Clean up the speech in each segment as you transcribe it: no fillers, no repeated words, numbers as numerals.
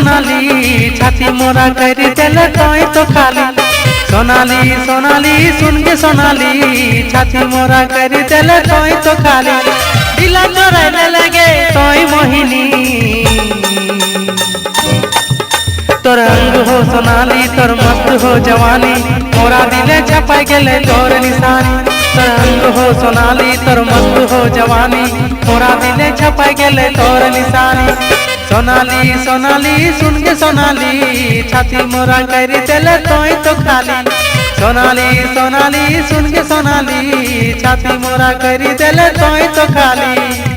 सोनाली छाती मोरा कर देले तोय तो खाली। सोनाली सोनाली सुन के सोनाली छाती मोरा कर देले तोय तो खाली। दिला चोराइले लगे तोय मोहिनी तोर अंग हो सोनाली तोर मस्त हो जवानी मोरा दिले छपाई गेले तोर निशानी। तोर अंग हो सोनाली तोर मस्त हो जवानी मोरा दिले छपाई गेले तोर निशानी। सोनाली सोनाली सुन के सोनाली छाती मोरा कर देले तोय तो खाली। सोनाली सोनाली सुन के सोनाली छाती मोरा कर देले तोय तो खाली।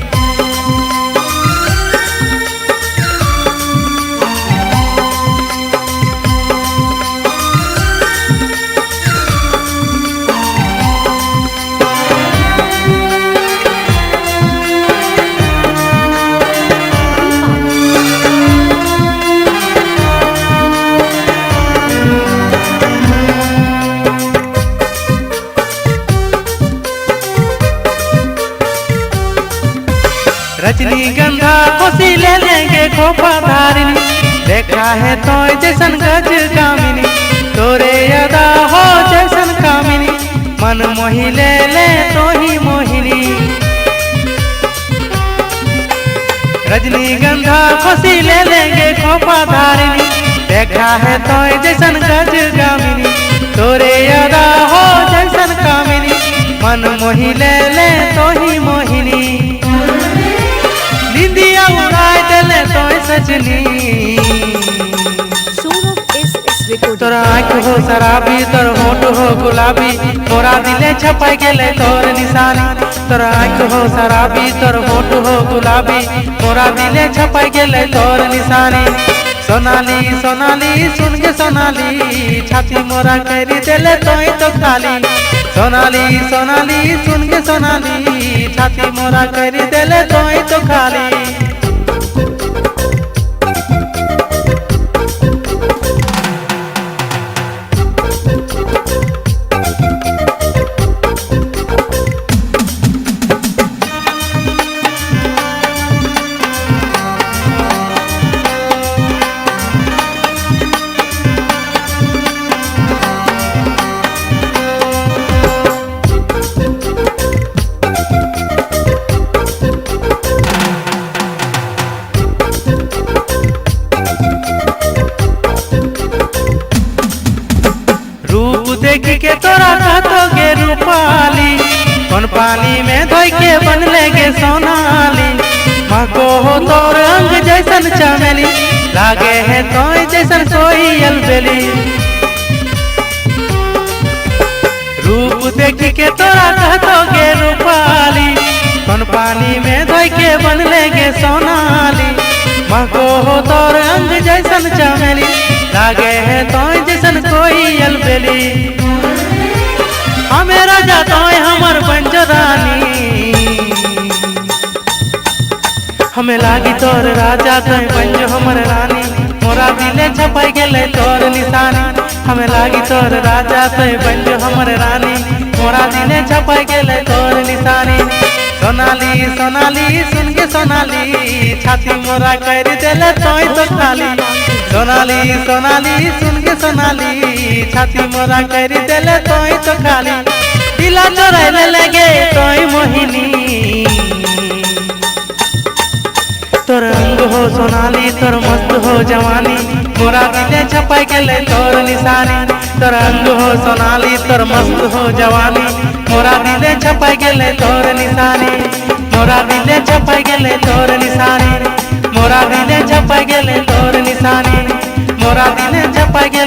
रजनीगंधा खुशी ले लेंगे खोपा धारिनी देखा है तो जैसन गज कामिनी तोरे अदा हो जैसन कामिनी मन मोही ले ले तो ही मोहिनी। रजनीगंधा खुशी ले लेंगे खोपा धारिनी देखा है तो जैसन गज कामिनी तोरे अदा हो जैसन कामिनी मन मोही ले ले तो ही मोहिनी। निंदिया उड़ाए देले तोय सजनी तोर आँख हो शराबी तोर होठ हो गुलाबी मोरा दिले छपाई गेले तोर निशानी। तोर आँख हो शराबी तोर होठ हो गुलाबी मोरा दिले छपाई गेले तोर निशानी। सोनाली सोनाली सुन के सोनाली छाती मोरा कर देले तोय तो खाली। सोनाली सोनाली सुन के सोनाली छाती मोरा कर देले तोय तो खाली। देख के तोरा कहतोगे रूपाली कौन पानी में धोई के बन लेगे सोनाली। माँ को हो तोर अंग जैसन चमेली लागे है तो जैसन कोई अलबेली। रूप देख के तोरा कहतोगे रूपाली कौन पानी में धोई के बन लेगे सोनाली। माँ को हो तोर अंग जैसन चमेली लागे है तो जैसन कोई अलबेली। हमें राजा तो हमर पंजरानी हमें लागी तोर राजा तो पंज हमर रानी मोरा दिले छपाई गेले तोर निशानी। हमें लागी तोर राजा तो पंज हमर रानी मोरा दिले छपाई गेले तोर निशानी। सोनाली सोनाली सुन के सोनाली छाती मोरा कर देले तोय तो खाली। सोनाली सोनाली सुन के सोनाली छाती मोरा कर देले तोय तो खाली। दिला चोराइले लगे तोय मोहिनी तोर अंग हो सोनाली तोर मस्त हो जवानी मोरा दिले छपाई गेले तोर निशानी। तोर अंग हो सोनाली तोर मस्त हो जवानी मोरा दिले छपाई गेले तोर निशानी। मोरा दिले छपाई गेले तोर निशानी मोरा दिले छपाई गेले तोर निशानी मोरा